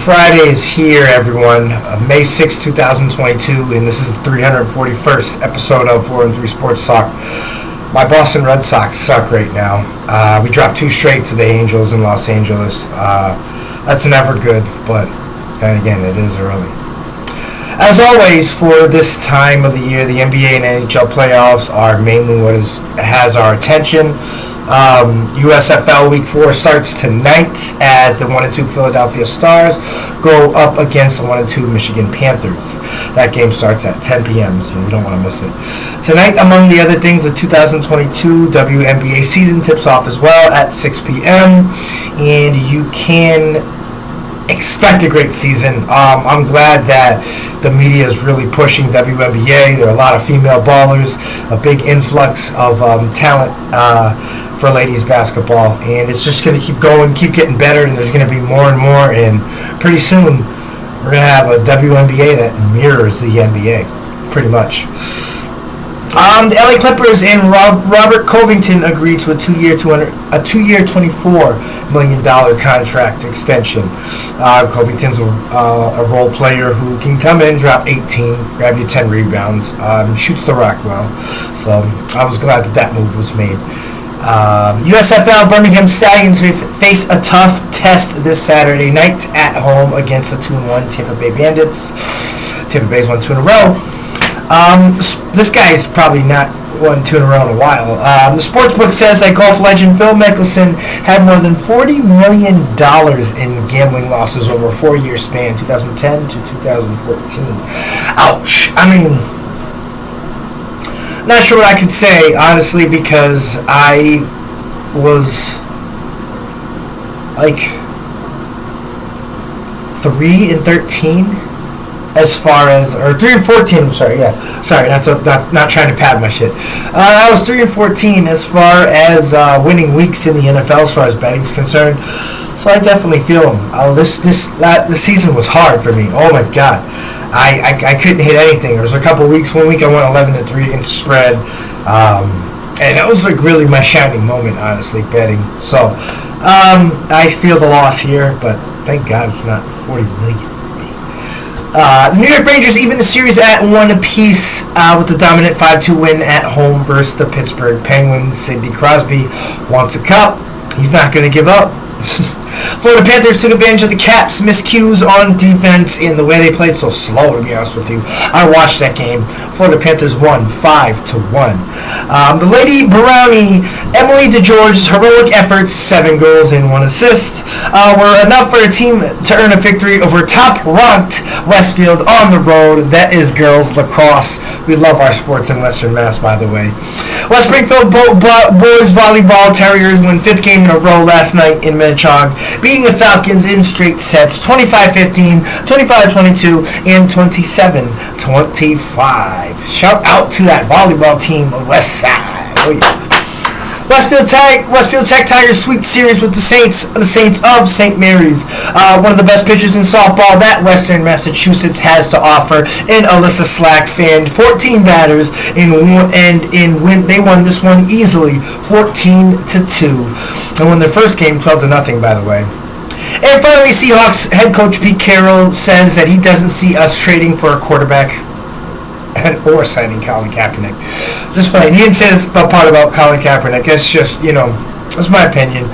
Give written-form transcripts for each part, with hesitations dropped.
Friday is here, everyone. May 6, 2022, and this is the 341st episode of 4-3 Sports Talk. My Boston Red Sox suck right now. We dropped 2 straight to the Angels in Los Angeles. That's never good, but then again, it is early. As always, for this time of the year, the NBA and NHL playoffs are mainly what has our attention. USFL Week 4 starts tonight as the 1-2 Philadelphia Stars go up against the 1-2 Michigan Panthers. That game starts at 10 p.m., so you don't want to miss it. Tonight, among the other things, the 2022 WNBA season tips off as well at 6 p.m., and you can expect a great season. I'm glad that the media is really pushing WNBA. There are a lot of female ballers, a big influx of talent for ladies basketball, and it's just going to keep going, keep getting better, and there's going to be more and more, and pretty soon we're going to have a WNBA that mirrors the NBA, pretty much. The LA Clippers and Robert Covington agreed to a two-year, $24 million contract extension. Covington's a role player who can come in, drop 18, grab you 10 rebounds, shoots the rock well. So I was glad that move was made. USFL Birmingham Stallions face a tough test this Saturday night at home against the 2-1 Tampa Bay Bandits. Tampa Bay's won 2 in a row. This guy's probably not won 2 in a row in a while. The sportsbook says that golf legend Phil Mickelson had more than $40 million in gambling losses over a 4-year span, 2010 to 2014. Ouch. I mean, not sure what I could say, honestly, because I was like 3-13. As far as, or 3-14, I'm sorry, yeah. Sorry, not trying to pad my shit. I was 3-14 as far as winning weeks in the NFL as far as betting's concerned. So I definitely feel them. This season was hard for me. Oh my god, I couldn't hit anything. There was a couple weeks. One week I went 11-3 against the spread, and that was like really my shining moment, honestly, betting. So I feel the loss here, but thank God it's not 40 million. The New York Rangers even the series at 1 apiece with the dominant 5-2 win at home versus the Pittsburgh Penguins. Sidney Crosby wants a cup. He's not going to give up. Florida Panthers took advantage of the Caps' miscues on defense and the way they played so slow, to be honest with you. I watched that game. Florida Panthers won 5-1. The Lady Brownie, Emily DeGeorge's heroic efforts, 7 goals and 1 assist, were enough for a team to earn a victory over top-ranked Westfield on the road. That is girls lacrosse. We love our sports in Western Mass, by the way. West Springfield boys volleyball Terriers won 5th game in a row last night in Minnetonka, beating the Falcons in straight sets 25-15, 25-22, and 27-25. Shout out to that volleyball team of West Side. Oh yeah. Westfield Tech Tigers sweep series with the Saints of St. Mary's. One of the best pitchers in softball that Western Massachusetts has to offer in Alyssa Slack fanned 14 batters they won this one easily 14-2. They won their first game 12-0, by the way. And finally, Seahawks head coach Pete Carroll says that he doesn't see us trading for a quarterback or signing Colin Kaepernick. Just playing. He didn't say this part about Colin Kaepernick. It's just, that's my opinion.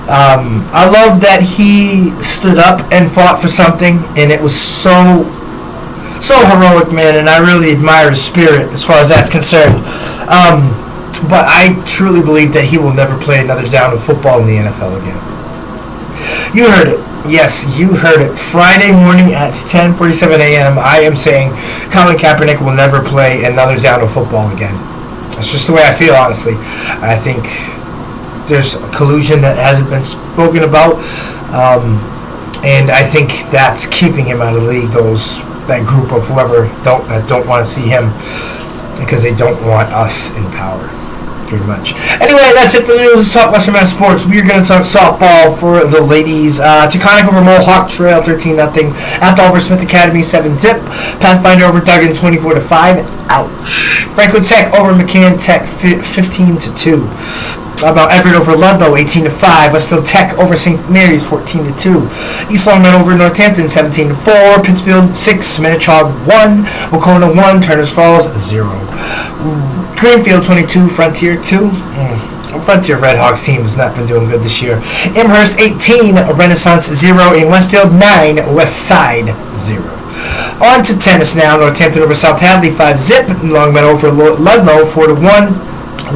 I love that he stood up and fought for something, and it was so heroic, man, and I really admire his spirit as far as that's concerned. But I truly believe that he will never play another down of football in the NFL again. You heard it. Yes, you heard it. Friday morning at 10:47 a.m., I am saying Colin Kaepernick will never play another down of football again. That's just the way I feel, honestly. I think there's collusion that hasn't been spoken about, and I think that's keeping him out of the league, that group of whoever don't want to see him because they don't want us in power. Pretty much. Anyway, that's it for the news. Talk Western Mass Sports. We are going to talk softball for the ladies. Taconic over Mohawk Trail 13-0. Apt over Smith Academy 7-zip. Pathfinder over Duggan 24-5. Ouch. Franklin Tech over McCann Tech 15-2. Mount Everett over Ludlow, 18-5. Westfield Tech over St. Mary's, 14-2. East Long Meadow over Northampton, 17-4. Pittsfield 6, Minnechaug 1. Wacona 1, Turners Falls 0. Greenfield 22, Frontier 2. Frontier Redhawks team has not been doing good this year. Amherst 18, Renaissance 0. In Westfield 9, West Side 0. On to tennis now. Northampton over South Hadley 5-zip. Long Meadow over Ludlow 4-1.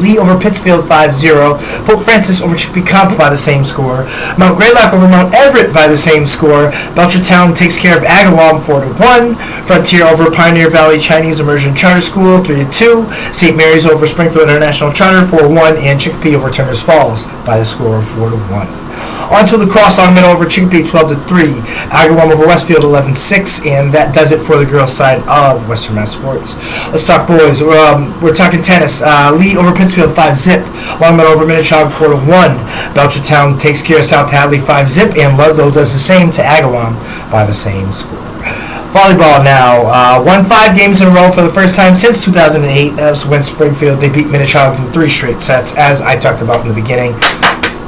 Lee over Pittsfield 5-0. Pope Francis over Chicopee Comp by the same score. Mount Greylock over Mount Everett by the same score. Belchertown takes care of Agawam 4-1. Frontier over Pioneer Valley Chinese Immersion Charter School 3-2. St. Mary's over Springfield International Charter 4-1. And Chicopee over Turners Falls by the score of 4-1. On to lacrosse. Long Meadow over Chicopee 12-3. Agawam over Westfield 11-6. And that does it for the girls' side of Western Mass Sports. Let's talk boys. We're talking tennis. Lee over Pittsfield 5-zip. Long Meadow over Minnechaug 4-1. Belchertown takes care of South Hadley 5-zip. And Ludlow does the same to Agawam by the same score. Volleyball now. Won 5 games in a row for the first time since 2008. That's when Springfield, they beat Minnechaug in 3 straight sets, as I talked about in the beginning.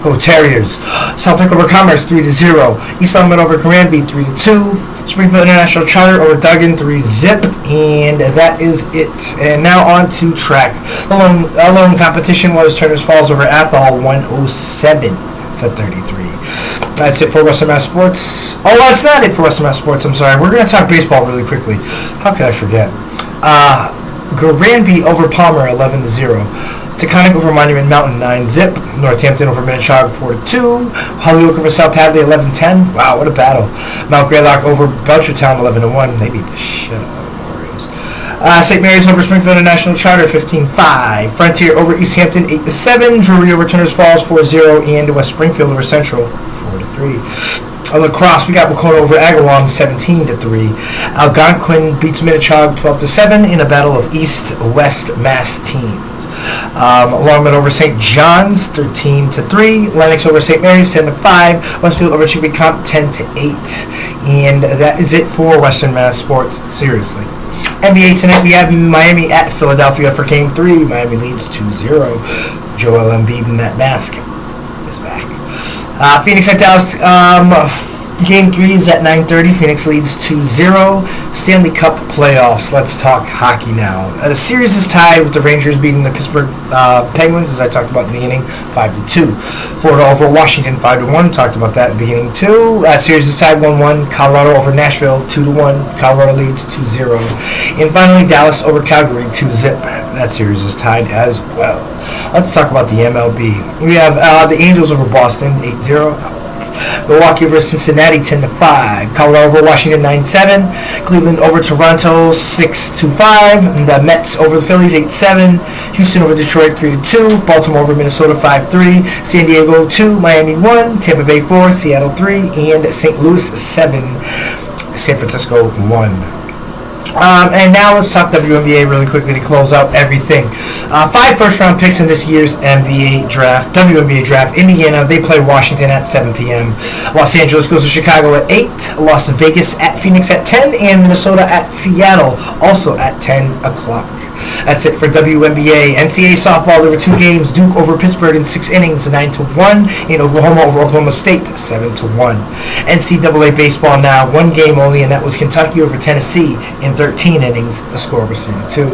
Go Terriers. South Peck over Commerce 3-0. East Long Meadow over Granby 3-2. Springfield International Charter over Duggan 3-zip. And that is it. And now on to track. The lone competition was Turners Falls over Athol 107-33. That's it for Western Mass Sports. Oh, that's not it for Western Mass Sports. I'm sorry. We're going to talk baseball really quickly. How could I forget? Granby over Palmer 11-0. Taconic over Monument Mountain 9-zip. Northampton over Minnechaug 4-2. Holyoke over South Hadley 11-10. Wow, what a battle. Mount Greylock over Belchertown 11-1. They beat the shit out of the Warriors. St. Mary's over Springfield International Charter 15-5. Frontier over East Hampton 8-7. Drury over Turners Falls 4-0. And West Springfield over Central 4-3. Lacrosse, we got Wacona over Agawam 17-3. Algonquin beats Minnechaug 12-7 in a battle of East-West Mass teams. Longman over St. John's 13-3. Lennox over St. Mary's 10-5. Westfield over Chicopee Comp 10-8. And that is it for Western Mass Sports. Seriously. NBA tonight we have Miami at Philadelphia for Game 3. Miami leads 2-0. Joel Embiid in that mask is back. Phoenix at Dallas, Game 3 is at 9:30. Phoenix leads 2-0. Stanley Cup playoffs. Let's talk hockey now. The series is tied with the Rangers beating the Pittsburgh Penguins, as I talked about in the beginning, 5-2. Florida over Washington, 5-1. Talked about that in the beginning, too. That series is tied 1-1. Colorado over Nashville, 2-1. Colorado leads 2-0. And finally, Dallas over Calgary, 2-zip. That series is tied as well. Let's talk about the MLB. We have the Angels over Boston, 8-0. Milwaukee over Cincinnati 10-5. Colorado over Washington 9-7. Cleveland over Toronto 6-5. The Mets over the Phillies 8-7. Houston over Detroit 3-2. Baltimore over Minnesota 5-3. San Diego 2. Miami 1. Tampa Bay 4. Seattle 3. And St. Louis 7. San Francisco 1. And now let's talk WNBA really quickly to close out everything. 5 first-round picks in this year's WNBA draft. Indiana, they play Washington at 7 p.m. Los Angeles goes to Chicago at 8. Las Vegas at Phoenix at 10. And Minnesota at Seattle, also at 10 o'clock. That's it for WNBA. NCAA softball, there were 2 games. Duke over Pittsburgh in 6 innings, 9-1. And Oklahoma over Oklahoma State, 7-1. NCAA baseball now, 1 game only, and that was Kentucky over Tennessee in 13 innings. The score was 3-2.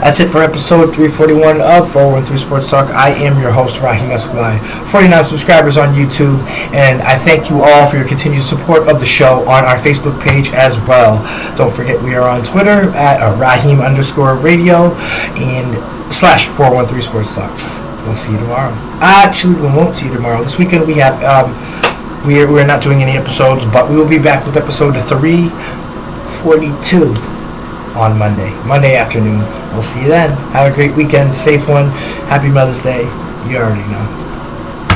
That's it for episode 341 of 413 Sports Talk. I am your host, Rahim Escalay. 49 subscribers on YouTube, and I thank you all for your continued support of the show on our Facebook page as well. Don't forget, we are on Twitter at Rahim_radio and /413 Sports Talk. We'll see you tomorrow. Actually, we won't see you tomorrow. This weekend we have we're not doing any episodes, but we will be back with episode 342 on Monday afternoon. We'll see you then. Have a great weekend, safe one. Happy Mother's Day. You already know.